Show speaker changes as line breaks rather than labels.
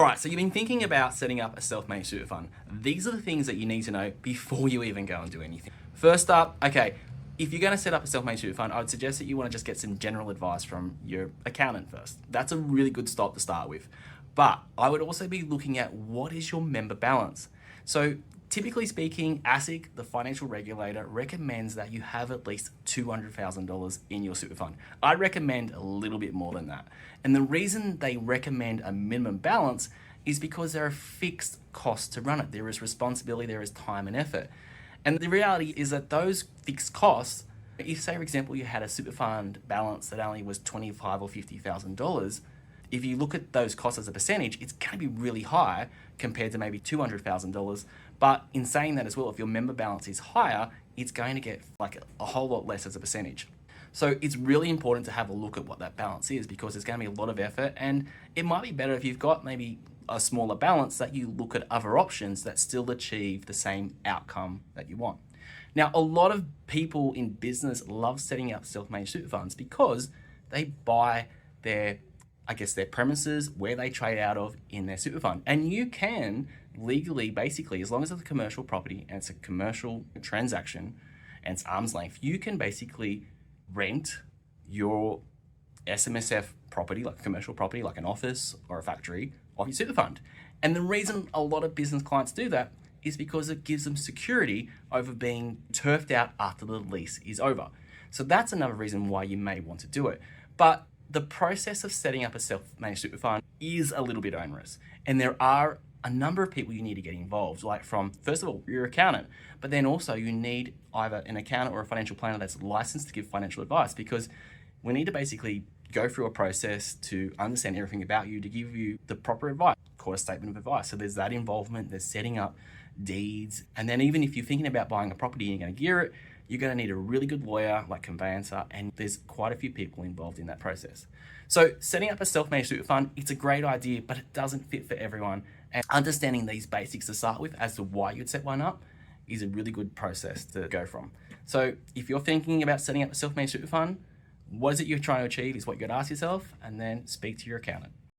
right, so you've been thinking about setting up a self-managed super fund. These are the things that you need to know before you even go and do anything. First up, okay, if you're going to set up a self-managed super fund, I would suggest that you want to just get some general advice from your accountant first. That's a really good start to start with. But I would also be looking at what is your member balance. So typically speaking, ASIC, the financial regulator, recommends that you have at least $200,000 in your super fund. I'd recommend a little bit more than that. And the reason they recommend a minimum balance is because there are fixed costs to run it. There is responsibility, there is time and effort. And the reality is that those fixed costs, if say for example you had a super fund balance that only was $25,000 or $50,000, if you look at those costs as a percentage, it's going to be really high compared to maybe $200,000. But in saying that as well, if your member balance is higher, it's going to get like a whole lot less as a percentage. So it's really important to have a look at what that balance is, because there's going to be a lot of effort, and it might be better if you've got maybe a smaller balance that you look at other options that still achieve the same outcome that you want. Now, a lot of people in business love setting up self-managed super funds because they buy their premises, where they trade out of, in their super fund. And you can legally, basically, as long as it's a commercial property and it's a commercial transaction and it's arm's length, you can basically rent your SMSF property, like a commercial property, like an office or a factory, off your super fund. And the reason a lot of business clients do that is because it gives them security over being turfed out after the lease is over. So that's another reason why you may want to do it. But the process of setting up a self-managed super fund is a little bit onerous. And there are a number of people you need to get involved, like from, first of all, your accountant, but then also you need either an accountant or a financial planner that's licensed to give financial advice, because we need to basically go through a process to understand everything about you, to give you the proper advice, called a statement of advice. So there's that involvement, there's setting up deeds, and then even if you're thinking about buying a property and you're going to gear it, you're going to need a really good lawyer, like conveyancer, and there's quite a few people involved in that process. So setting up a self-managed super fund, it's a great idea, but it doesn't fit for everyone. And understanding these basics to start with as to why you'd set one up is a really good process to go from. So if you're thinking about setting up a self-managed super fund, what is it you're trying to achieve is what you got to ask yourself, and then speak to your accountant.